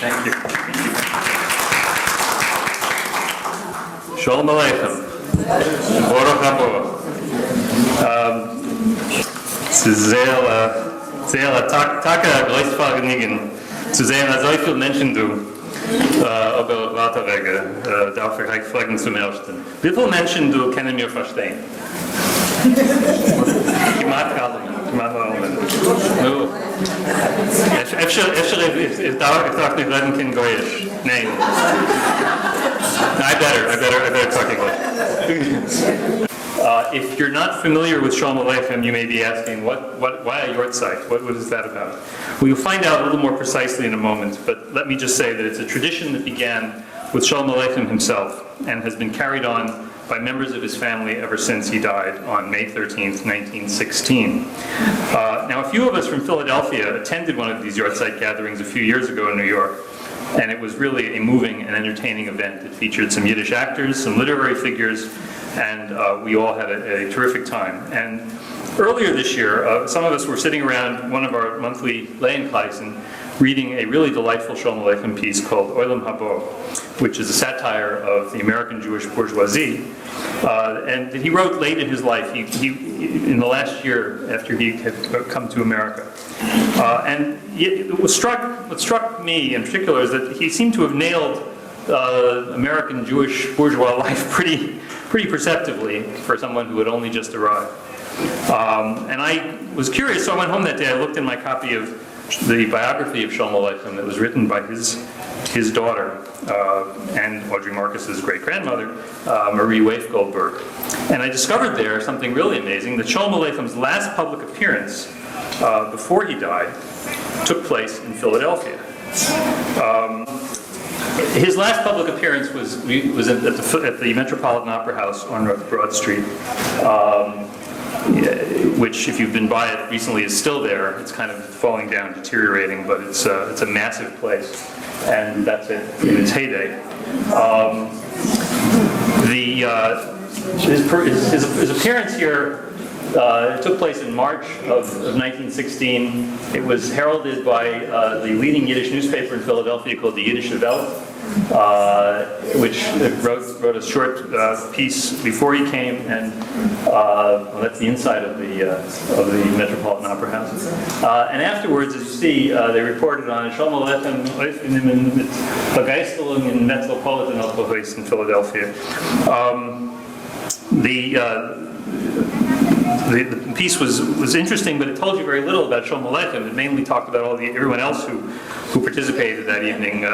Thank you. Sholem Aleichem. Baruch haba. Es ist sehr Tage Großvergnügen zu sehen, als so viele Menschen du über Wartewege darf ich fragen zum Ersten. Wie viele Menschen du können mir verstehen? כמעט alle. אפשר nicht reden kein Goyish. Nein. I better talk English. If you're not familiar with Sholem Aleichem, you may be asking, why a yortzayt? What is that about? Well, you'll find out a little more precisely in a moment, but let me just say that it's a tradition that began with Sholem Aleichem himself and has been carried on by members of his family ever since he died on May 13th, 1916. Now, a few of us from Philadelphia attended one of these yortzayt gatherings a few years ago in New York, and it was really a moving and entertaining event. It featured some Yiddish actors, some literary figures, and we all had a terrific time. And earlier this year, some of us were sitting around one of our monthly Lehenkleisen reading a really delightful Sholem Aleichem piece called Olam Habo, which is a satire of the American Jewish bourgeoisie, and that he wrote late in his life, in the last year after he had come to America. And what struck me in particular is that he seemed to have nailed American Jewish bourgeois life pretty perceptively for someone who had only just arrived. And I was curious, so I went home that day. I looked in my copy of the biography of Sholem Aleichem that was written by his daughter and Audrey Marcus's great-grandmother, Marie Waif Goldberg. And I discovered there something really amazing, that Sholem Aleichem's last public appearance before he died took place in Philadelphia. His last public appearance was at the Metropolitan Opera House on North Broad Street, which, if you've been by it recently, is still there. It's kind of falling down, deteriorating, but it's a massive place, and that's it in its heyday. His appearance here took place in March of 1916. It was heralded by the leading Yiddish newspaper in Philadelphia called the Yiddish, which wrote a short piece before he came, and that's the inside of the Metropolitan Opera House. And afterwards, as you see, they reported on Sholem Aleichem mit Begeisterung in Metropolitan Opera House in Philadelphia. The piece was interesting, but it told you very little about Sholem Aleichem. It mainly talked about everyone else who participated that evening.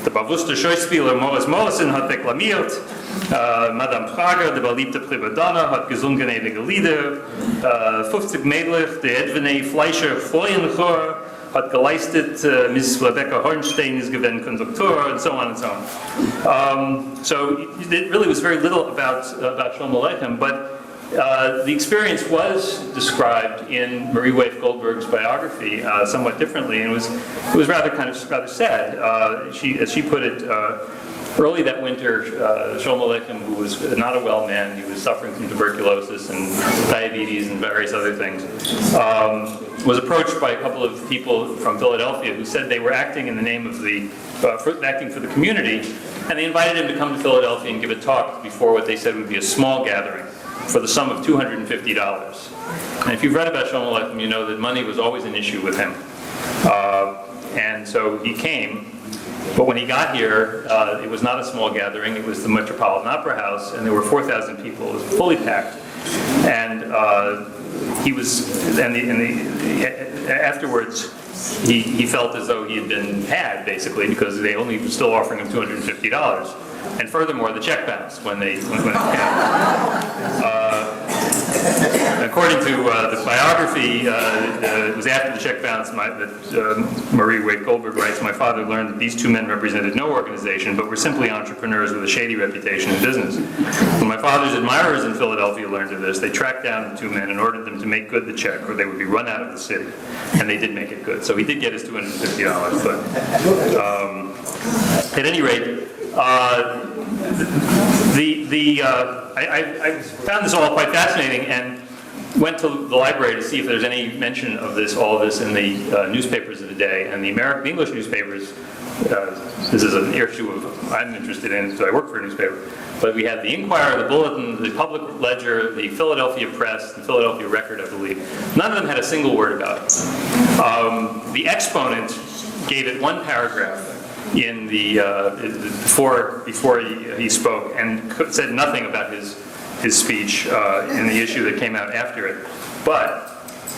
Der bewusste Schauspieler Morris Morrison hat deklamiert, Madame Prager, der beliebte Primadonna, hat gesungen einige Lieder, 50 Mädels, der Edwine Fleischer Freuenchor, hat geleistet, Miss Rebecca Hornstein is given conductor, and so on and so on. So it really was very little about Sholem Aleichem, but the experience was described in Marie Waif Goldberg's biography somewhat differently, and it was rather sad. As she put it, early that winter, Sholem Aleichem, who was not a well man, he was suffering from tuberculosis and diabetes and various other things, was approached by a couple of people from Philadelphia who said they were acting in the name of acting for the community, and they invited him to come to Philadelphia and give a talk before what they said would be a small gathering for the sum of $250. And if you've read about Sholem Aleichem, you know that money was always an issue with him. And so he came, but when he got here, it was not a small gathering. It was the Metropolitan Opera House, and there were 4,000 people. It was fully packed. And afterwards, he felt as though he had been had, basically, because they only were still offering him $250. And furthermore, the check bounced when it came. According to the biography, it was after the check bounced that Marie Waif Goldberg writes, "My father learned that these two men represented no organization, but were simply entrepreneurs with a shady reputation in business. When my father's admirers in Philadelphia learned of this, they tracked down the two men and ordered them to make good the check, or they would be run out of the city." And they did make it good. So he did get his $250, but at any rate, I found this all quite fascinating and went to the library to see if there's any mention of all of this in the newspapers of the day. And the English newspapers this is an issue I'm interested in, so I work for a newspaper. But we had the Inquirer, the Bulletin, the Public Ledger, the Philadelphia Press, the Philadelphia Record, I believe. None of them had a single word about it. The Exponent gave it one paragraph in the before he spoke, and said nothing about his speech in the issue that came out after it. But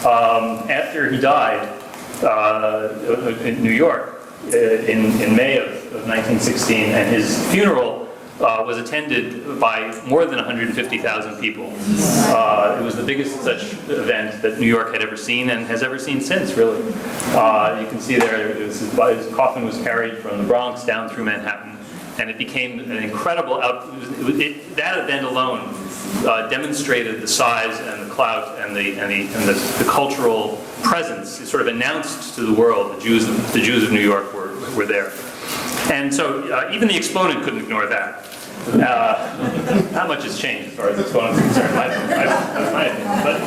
after he died in New York in May of 1916, and his funeral was attended by more than 150,000 people. It was the biggest such event that New York had ever seen and has ever seen since, really. You can see there, his coffin was carried from the Bronx down through Manhattan, and it became an incredible that event alone demonstrated the size and the clout and the cultural presence. It sort of announced to the world the Jews of New York were there. And so even the Exponent couldn't ignore that. Not much has changed as far as Exponent is concerned, my opinion. But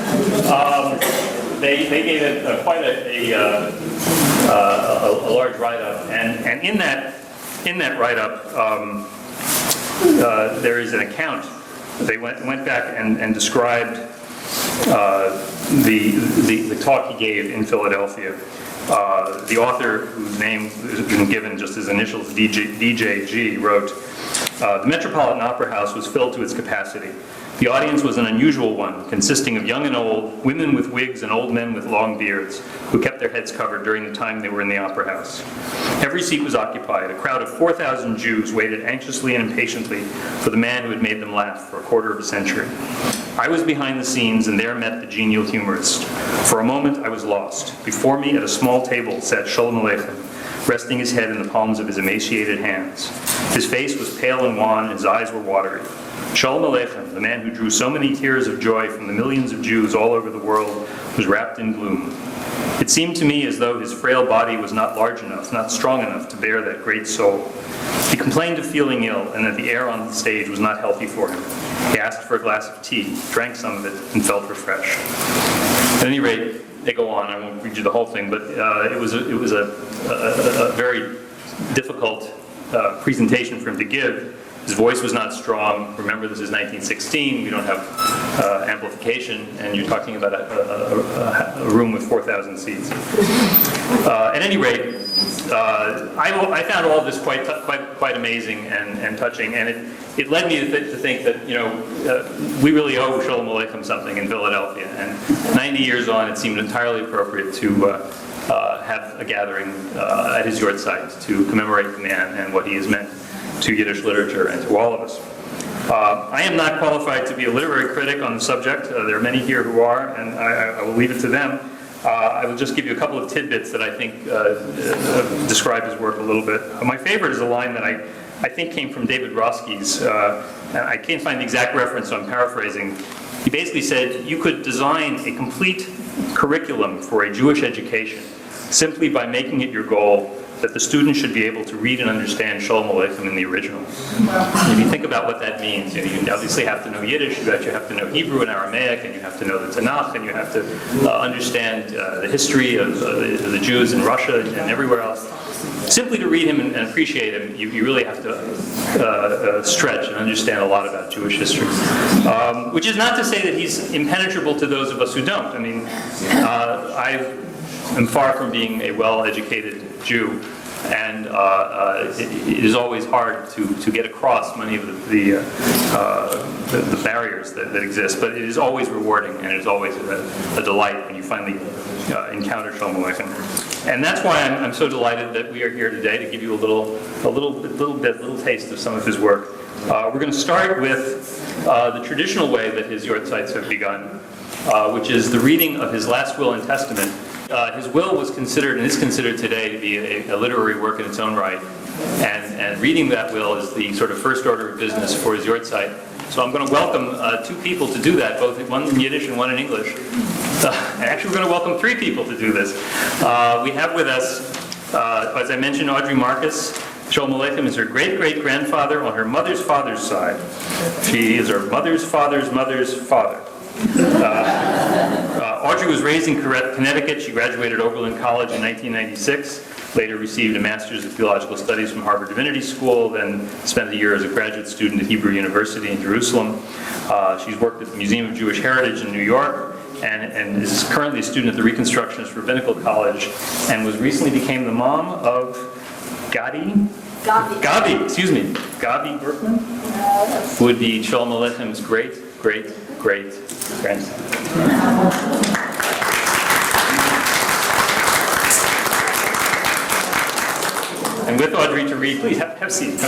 they gave it quite a large write-up, and in that write-up there is an account. They went back and described the talk he gave in Philadelphia. The author, whose name has been given just his initials, DJG, wrote, "The Metropolitan Opera House was filled to its capacity. The audience was an unusual one, consisting of young and old, women with wigs and old men with long beards, who kept their heads covered during the time they were in the opera house. Every seat was occupied. A crowd of 4,000 Jews waited anxiously and impatiently for the man who had made them laugh for a quarter of a century. I was behind the scenes, and there met the genial humorist. For a moment I was lost. Before me at a small table sat Sholem Aleichem, resting his head in the palms of his emaciated hands. His face was pale and wan, and his eyes were watery. Sholem Aleichem, the man who drew so many tears of joy from the millions of Jews all over the world, was wrapped in gloom. It seemed to me as though his frail body was not large enough, not strong enough to bear that great soul. He complained of feeling ill, and that the air on the stage was not healthy for him. He asked for a glass of tea, drank some of it, and felt refreshed." At any rate, they go on. I won't read you the whole thing, but it was a very difficult presentation for him to give. His voice was not strong. Remember, this is 1916. We don't have amplification, and you're talking about a room with 4,000 seats. At any rate, I found all of this quite amazing and touching, and it led me to think that we really owe Sholem Aleichem something in Philadelphia. And 90 years on, it seemed entirely appropriate to have a gathering at his yortzayt to commemorate the man and what he has meant to Yiddish literature and to all of us. I am not qualified to be a literary critic on the subject. There are many here who are, and I will leave it to them. I will just give you a couple of tidbits that I think describe his work a little bit. My favorite is a line that I think came from David Roski's, and I can't find the exact reference, so I'm paraphrasing. He basically said, you could design a complete curriculum for a Jewish education simply by making it your goal that the student should be able to read and understand Sholem Aleichem in the original. If you think about what that means, you obviously have to know Yiddish, you have to know Hebrew and Aramaic, and you have to know the Tanakh, and you have to understand the history of the Jews in Russia and everywhere else. Simply to read him and appreciate him, you really have to stretch and understand a lot about Jewish history. Which is not to say that he's impenetrable to those of us who don't. I mean, I am far from being a well-educated Jew, and it is always hard to get across many of the barriers that exist, but it is always rewarding, and it is always a delight when you finally encounter Sholem Aleichem. And that's why I'm so delighted that we are here today to give you a little taste of some of his work. We're going to start with the traditional way that his yortzayts have begun, which is the reading of his last will and testament. His will was considered, and is considered today, to be a literary work in its own right. And reading that will is the sort of first order of business for his yortzayt. So I'm going to welcome two people to do that, both one in Yiddish and one in English. And actually, we're going to welcome three people to do this. We have with us, as I mentioned, Audrey Marcus. Sholem Aleichem is her great-great-grandfather on her mother's father's side. She is her mother's father's mother's father. Audrey was raised in Connecticut. She graduated Oberlin College in 1996. later received a Master's of Theological Studies from Harvard Divinity School, then spent a year as a graduate student at Hebrew University in Jerusalem. She's worked at the Museum of Jewish Heritage in New York, and is currently a student at the Reconstructionist Rabbinical College, and recently became the mom of Gabi Berkman, who would be Sholem Aleichem's great-great-great-grandson. And with Audrey to read, please have a seat.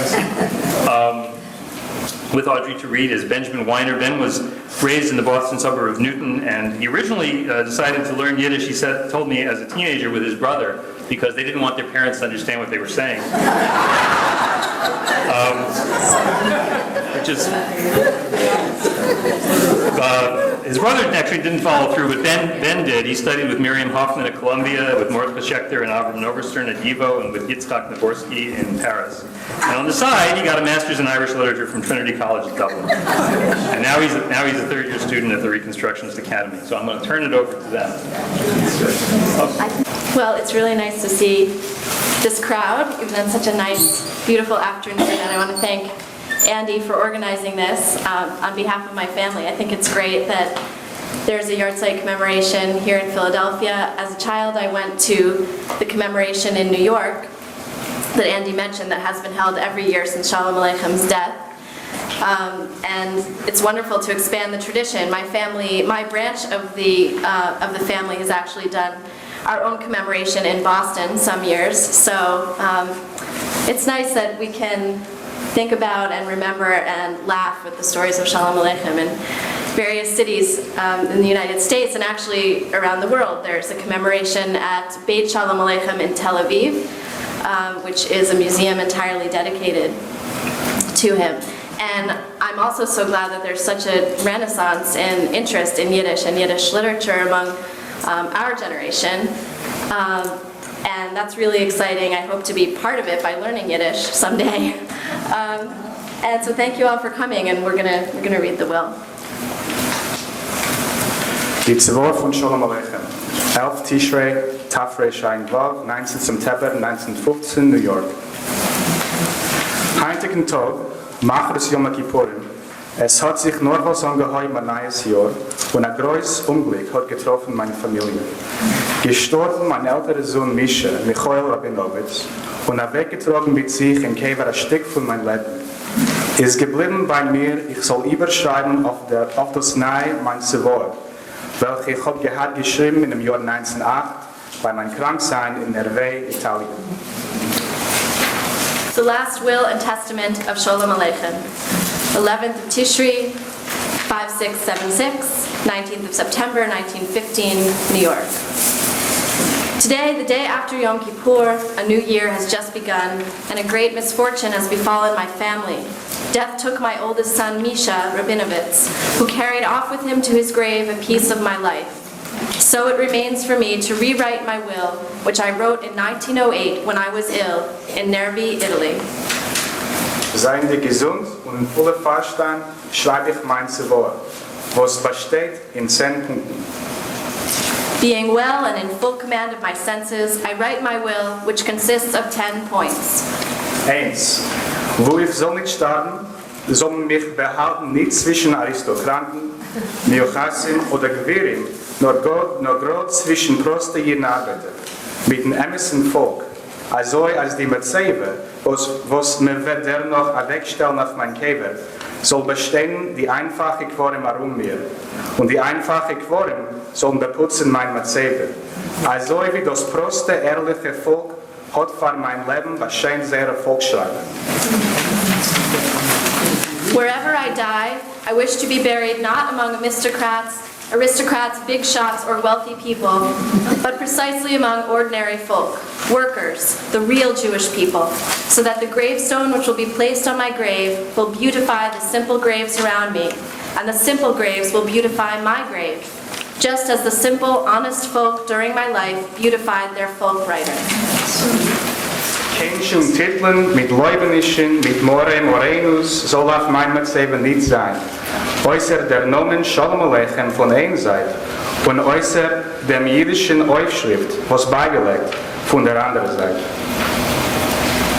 With Audrey to read is Benjamin Weiner. Ben was raised in the Boston suburb of Newton, and he originally decided to learn Yiddish, told me, as a teenager with his brother, because they didn't want their parents to understand what they were saying. His brother actually didn't follow through, but Ben did. He studied with Miriam Hoffman at Columbia, with Mordechai Schechter and Avram Noverstern at YIVO, and with Yitzhak Naborsky in Paris. And on the side, he got a master's in Irish literature from Trinity College in Dublin. And now he's a third-year student at the Reconstructionist Academy. So I'm going to turn it over to them. Well, it's really nice to see this crowd. You've done such a nice, beautiful afternoon, and I want to thank Andy for organizing this on behalf of my family. I think it's great that there's a yortzayt commemoration here in Philadelphia. As a child, I went to the commemoration in New York that Andy mentioned that has been held every year since Sholem Aleicham's death. And it's wonderful to expand the tradition. My branch of the family has actually done our own commemoration in Boston some years. So it's nice that we can think about and remember and laugh with the stories of Sholem Aleichem in various cities in the United States and actually around the world. There's a commemoration at Beit Sholem Aleichem in Tel Aviv, which is a museum entirely dedicated to him. And I'm also so glad that there's such a renaissance in interest in Yiddish and Yiddish literature among our generation. And that's really exciting. I hope to be part of it by learning Yiddish someday. And so thank you all for coming, and we're gonna read the will. Die Tzvor von Sholem Aleichem, 11 Tishrei, Tafrei Shayin Vav, 19 September 1915, New York. Heutigen Tag, Machres Yom Kippurim, es hat sich nur was angeheuert mein neues Jahr und ein großes Unglück hat getroffen meine Familie. Gestorben mein älterer Sohn Misha, Michael Rabinowitz, und weggetragen mit sich in Kever ein Stück von meinem Leben. Ist geblieben bei mir, ich soll überschreiben auf das Neue mein Tzvor, welche ich habe gehabt geschrieben in dem Jahr 1908 bei meinem Kranksein in RW, Italien. The last will and testament of Sholem Aleichem, 11th of Tishri, 5676, 19th of September 1915, New York. Today, the day after Yom Kippur, a new year has just begun, and a great misfortune has befallen my family. Death took my oldest son, Misha Rabinovitz, who carried off with him to his grave a piece of my life. So it remains for me to rewrite my will, which I wrote in 1908 when I was ill in Nervi, Italy. Seien Sie gesund und in voller Verstand schreibe ich mein Tzvor, was besteht in 10 Punkten. Being well and in full command of my senses, I write my will, which consists of 10 points. 1. Wo ich soll nicht sterben, sollen mich behalten nicht zwischen Aristokraten, Neochassim oder Gewirim, nur gerade zwischen Proste Arbeiter, mit dem ämmigen Volk, also als die Metzeve, was mir wird der noch wegstellen auf mein Kever, soll bestehen die einfache Quorum herum mir, und die einfache Quorum sollen beputzen mein Metzeve, also wie das Proste ehrliche Volk hat für mein Leben wahrscheinlich sehr Erfolgsschreiben. Wherever I die, I wish to be buried not among aristocrats, big shots, or wealthy people, but precisely among ordinary folk, workers, the real Jewish people, so that the gravestone which will be placed on my grave will beautify the simple graves around me, and the simple graves will beautify my grave, just as the simple, honest folk during my life beautified their folk writer. Kenschen Titeln mit Leubenischen, mit Morenus soll auf mein Metzeve nicht sein. Äußer der Nomen Sholem Aleichem von einer Seite und äußer dem jiddischen Aufschrift, was beigelegt, von der anderen Seite.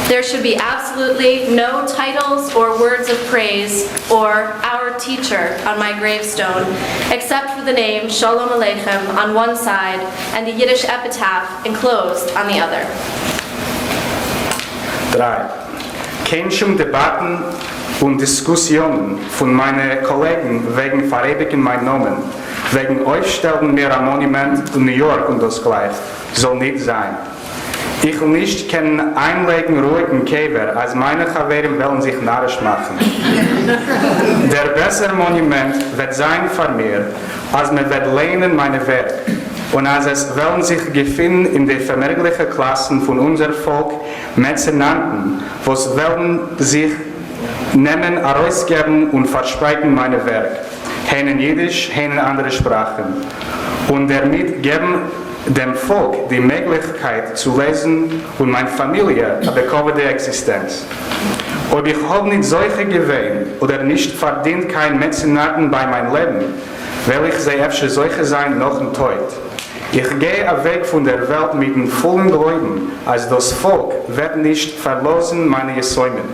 There should be absolutely no titles or words of praise or our teacher on my gravestone, except for the name Sholem Aleichem on one side and the Yiddish epitaph enclosed on the other. 3. Keine Debatten und Diskussionen von meinen Kollegen wegen verewigen mein Namen, wegen Aufstellen mir ein Monument in New York und das gleich, soll nicht sein. Ich will nicht keinen einlegen ruhigen Käfer, als meine Chaverim wollen sich narrisch machen. Der bessere Monument wird sein für mir, als mir wird lehnen meine Werk. Und als es wollen sich gefunden in den vermerklichen Klassen von unser Volk Mäzenanten, was wollen sich nehmen, herausgeben und versprechen meine Werk. Einen Jiddisch, einen andere Sprachen. Und damit geben dem Volk die Möglichkeit zu lesen und meine Familie bekommen die Existenz. Ob ich habe nicht solche gewähnt oder nicht verdient kein Mäzenaten bei meinem Leben, will ich sie öfter solche sein noch ein Teut. Ich gehe weg von der Welt mit dem vollen Glauben, als das Volk wird nicht verlosen meine Gesäumen.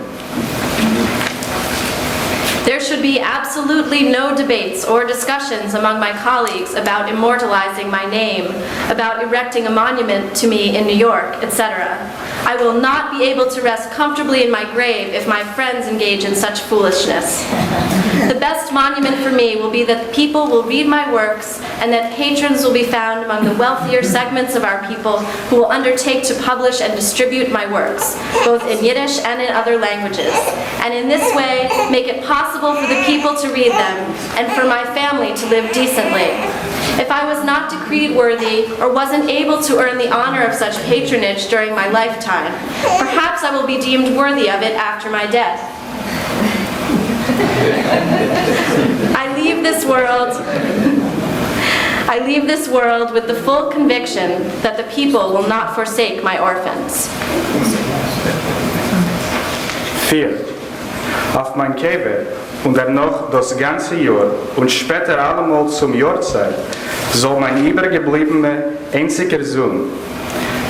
There should be absolutely no debates or discussions among my colleagues about immortalizing my name, about erecting a monument to me in New York, etc. I will not be able to rest comfortably in my grave if my friends engage in such foolishness. The best monument for me will be that people will read my works and that patrons will be found among the wealthier segments of our people who will undertake to publish and distribute my works, both in Yiddish and in other languages, and in this way make it possible for the people to read them and for my family to live decently. If I was not decreed worthy or wasn't able to earn the honor of such patronage during my lifetime, perhaps I will be deemed worthy of it after my death. I leave this world with the full conviction that the people will not forsake my orphans. 4. Auf mein Käfer und dann noch das ganze Jahr und später allemal zum Yortzayt soll mein übergebliebener einziger Sohn,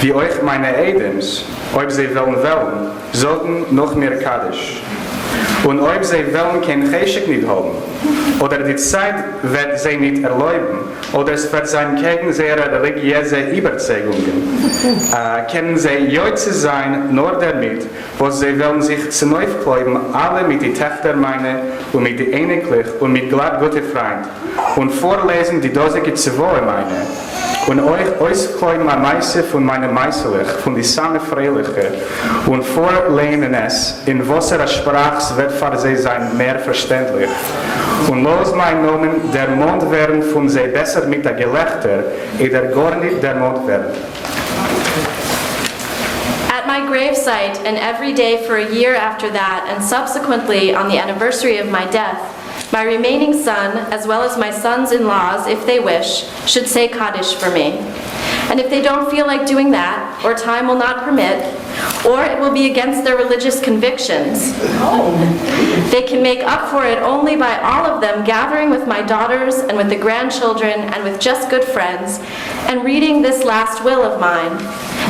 wie euch meine Edems, ob sie wollen, sollten noch mehr Kaddisch. Und ob sie wollen kein Geschick nicht haben, oder die Zeit wird sie nicht erlauben, oder es wird sein gegen ihre religiöse Überzeugungen, können sie Jotze sein, nur damit, wo sie wollen sich zu neu kläuben, alle mit die Töchter meine, und mit die Einiglich, und mit glatt gute Freund, und vorlesen die dosige Zwoe meine, und euch auskläuben am Meise von meiner Meisterlich, von die Samme Freiliche, und vorlehnen es, in wasserer Sprache wird für sie sein mehr verständlich. Und los mein Nomen, der Mond werden von sie besser mit der Gelächter, der gar nicht der Mond werden. At my gravesite and every day for a year after that, and subsequently on the anniversary of my death, my remaining son, as well as my sons-in-laws, if they wish, should say Kaddish for me. And if they don't feel like doing that, or time will not permit, or it will be against their religious convictions, they can make up for it only by all of them gathering with my daughters and with the grandchildren and with just good friends and reading this last will of mine,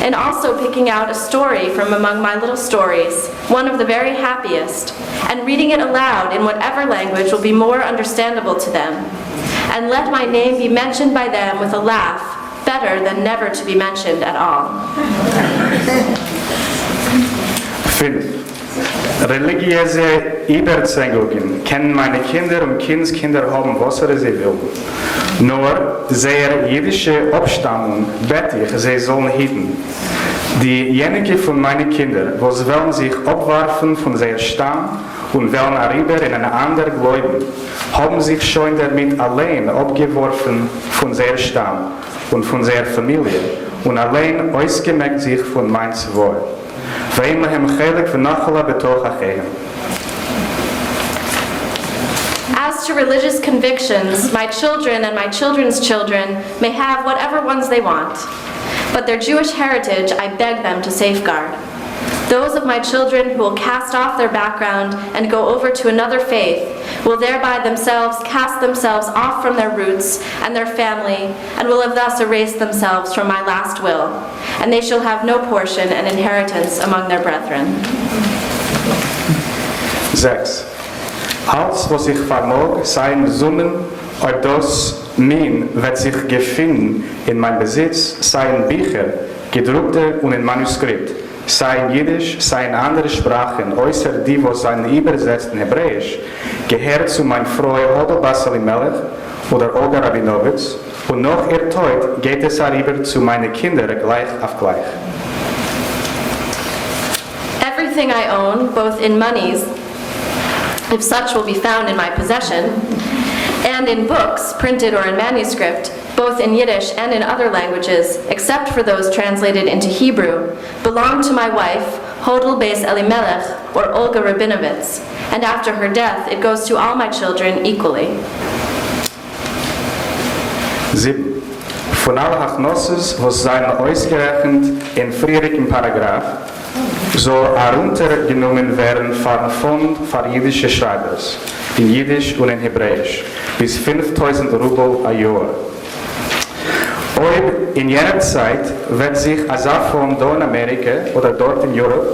and also picking out a story from among my little stories, one of the very happiest, and reading it aloud in whatever language will be more understandable to them. And let my name be mentioned by them with a laugh, better than never to be mentioned at all. 5. Religiöse Überzeugungen können meine Kinder und Kindskinder haben, was sie will. Nur sehr jüdische Abstammung bete ich, sie sollen hüten. Diejenigen von meinen Kindern, die wollen sich abwerfen von sehr Stamm und wollen herüber in einen anderen Glauben, haben sich schon damit allein abgeworfen von sehr Stamm und von sehr Familie und allein ausgemerkt sich von mein Zwoi. Weil wir hem chelik v'nachala betoch achehem. As to religious convictions, my children and my children's children may have whatever ones they want, but their Jewish heritage I beg them to safeguard. Those of my children who will cast off their background and go over to another faith will thereby themselves cast themselves off from their roots and their family, and will have thus erased themselves from my last will, and they shall have no portion and inheritance among their brethren. 6. Alles, was ich vermog, seien Summen, ob das mein wird sich gefunden in mein Besitz, seien Bücher, gedruckte und in Manuskript, seien Jiddisch, seien andere Sprachen, äußer die, wo seien übersetzt in Hebräisch, gehört zu mein Freund Hodel Basali Melech oder Olga Rabinowitz, und noch erteut geht es herüber zu meinen Kindern gleich auf gleich. Everything I own, both in monies, if such will be found in my possession, and in books, printed or in manuscript, both in Yiddish and in other languages, except for those translated into Hebrew, belong to my wife, Hodel Beis Elimelech, or Olga Rabinovitz, and after her death, it goes to all my children equally. 7. Von allen Hachnosses, was seien ausgerechnet in früheren Paragraph, soll heruntergenommen werden von jiddische Schreibers, in Jiddisch und in Hebräisch, bis 5.000 Rubel a Jahr. Ob in jener Zeit wird sich Asafon dort in Amerika oder dort in Europa,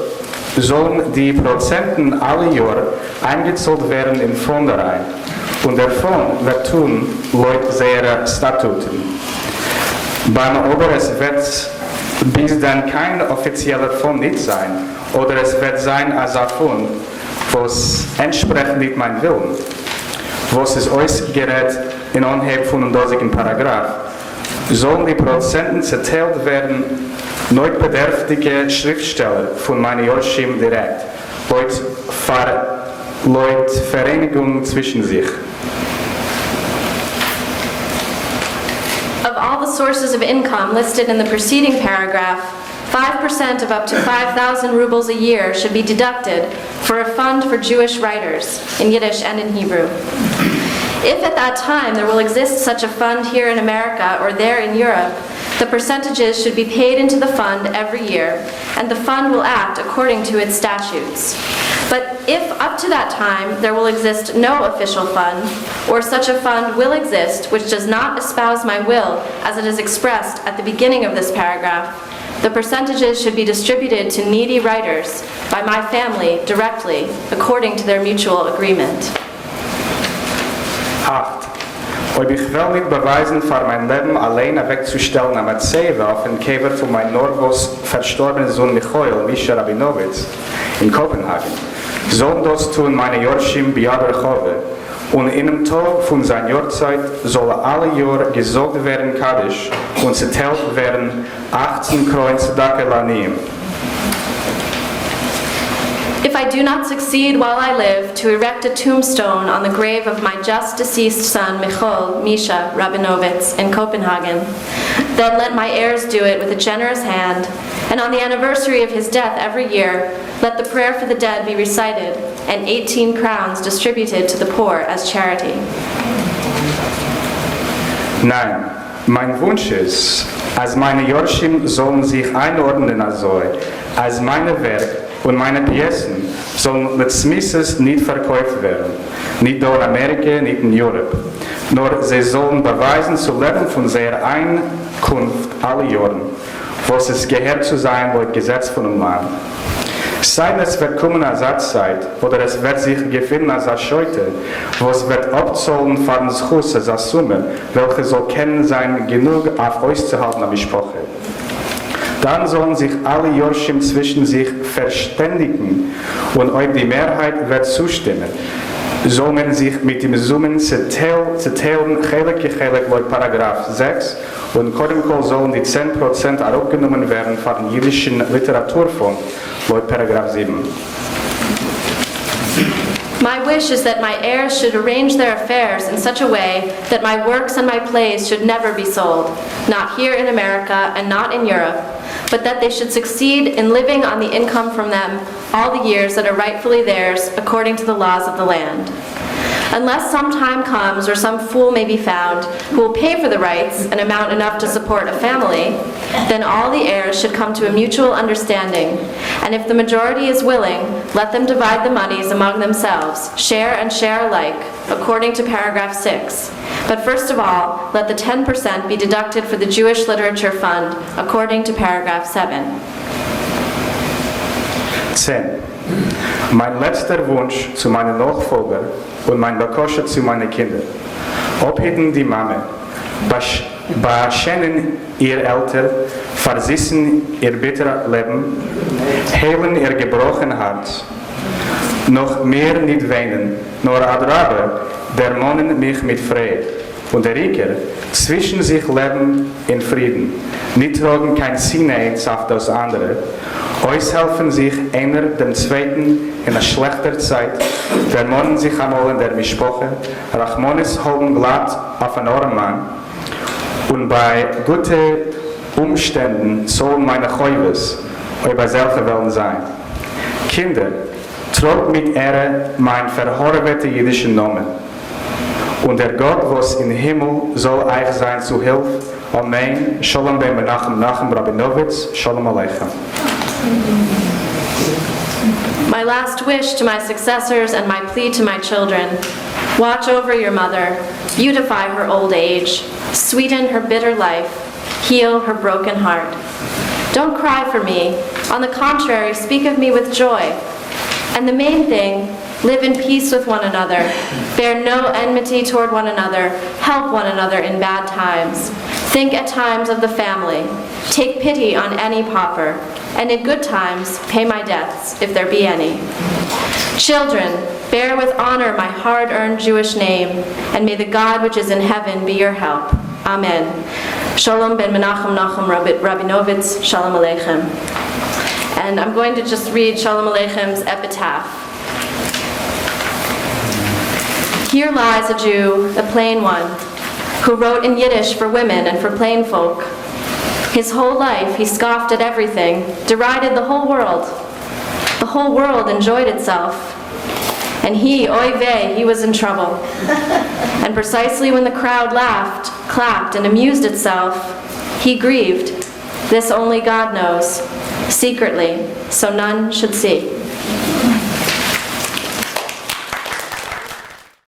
sollen die Prozenten alle Jahr eingezahlt werden in Fonderein, und der Fonds wird tun laut seiner Statuten. Beim Oberes wird bis dann kein offizieller Fonds nicht sein, oder es wird sein als ein Fonds, was entspricht nicht meinem Willen, was es ausgerät in Anheb von dem dosigen Paragraph, sollen die Prozenten zerteilt werden, nicht bedürftige Schriftsteller von meiner Yorshim direkt, laut Vereinigung zwischen sich. Of all the sources of income listed in the preceding paragraph, 5% of up to 5,000 rubles a year should be deducted for a fund for Jewish writers, in Yiddish and in Hebrew. If at that time there will exist such a fund here in America or there in Europe, the percentages should be paid into the fund every year, and the fund will act according to its statutes. But if up to that time there will exist no official fund, or such a fund will exist which does not espouse my will as it is expressed at the beginning of this paragraph, the percentages should be distributed to needy writers by my family directly, according to their mutual agreement. 8. Ob ich will nicht beweisen, für mein Leben allein wegzustellen am Erzähler auf den Käfer von meinem Norvos verstorbenen Sohn Michael, Misha Rabinowitz, in Kopenhagen, sollen das tun meine Yorshim Biad Rechove, und in dem Tag von seiner Yortzayt soll alle Jahre gesorgt werden Kaddish und zerteilt werden 18 Kroin Tzedakah Laniyim. If I do not succeed while I live to erect a tombstone on the grave of my just deceased son, Michael Misha Rabinowitz, in Copenhagen, then let my heirs do it with a generous hand, and on the anniversary of his death every year, let the prayer for the dead be recited, and 18 crowns distributed to the poor as charity. Nein, mein Wunsch ist, als meine Yorshim sollen sich einordnen als meine Werk und meine Piessen sollen mit Smisses nicht verkauft werden, nicht dort in Amerika, nicht in Europa. Nur sie sollen beweisen zu leben von seiner Einkunft alle Jahren, was es gehört zu sein laut Gesetz von dem Land. Sei es wird kommen als Zeit, oder es wird sich gefunden als Scheute, was wird abzahlen von des Chusses als Summe, welche soll kennen sein genug auf auszuhalten am Sprache. Dann sollen sich alle Yorshim zwischen sich verständigen, und ob die Mehrheit wird zustimmen, soll man sich mit dem Summen zerteilen, chelik laut Paragraph 6, und Kodemkol sollen die 10% aufgenommen werden von dem jüdischen Literaturfonds laut Paragraph 7. My wish is that my heirs should arrange their affairs in such a way that my works and my plays should never be sold, not here in America and not in Europe, but that they should succeed in living on the income from them all the years that are rightfully theirs according to the laws of the land. Unless some time comes or some fool may be found who will pay for the rights an amount enough to support a family, then all the heirs should come to a mutual understanding. And if the majority is willing, let them divide the monies among themselves, share and share alike, according to paragraph 6. But first of all, let the 10% be deducted for the Jewish Literature Fund, according to paragraph 7. 10. Mein letzter Wunsch zu meinen Nachfolger und mein Bakosche zu meinen Kindern. Obhitten die Mame, beschenen ihr Eltern, versissen ihr bitter Leben, heilen ihr gebrochen Herz. Noch mehr nicht weinen, nur adrabe, dermonnen mich mit Fried. Und der Rieker, zwischen sich leben in Frieden, nicht tragen kein Sinne auf das andere, euch helfen sich einer dem Zweiten in einer schlechter Zeit, dermonnen sich einmal in der Mischpoche, Rachmones holen glatt auf einen armen Mann, und bei guten Umständen sollen meine Chäuves euch bei selber wollen sein. Kinder, tragt mit Ehre mein verhorwete jüdischen Namen. Und der Gott, was im Himmel, soll euch sein zu Hilfe. Amen. Sholem Aleichem Rabinovitz. Sholem Aleichem. My last wish to my successors and my plea to my children: watch over your mother, beautify her old age, sweeten her bitter life, heal her broken heart. Don't cry for me. On the contrary, speak of me with joy. And the main thing, live in peace with one another, bear no enmity toward one another, help one another in bad times. Think at times of the family, take pity on any pauper, and in good times pay my debts, if there be any. Children, bear with honor my hard-earned Jewish name, and may the God which is in heaven be your help. Amen. Sholem ben Menachem Nachum Rabinovitz. Sholem Aleichem. And I'm going to just read Sholem Aleichem's epitaph. Here lies a Jew, a plain one, who wrote in Yiddish for women and for plain folk. His whole life he scoffed at everything, derided the whole world. The whole world enjoyed itself. And he, oy vey, he was in trouble. And precisely when the crowd laughed, clapped, and amused itself, he grieved. This only God knows, secretly, so none should see.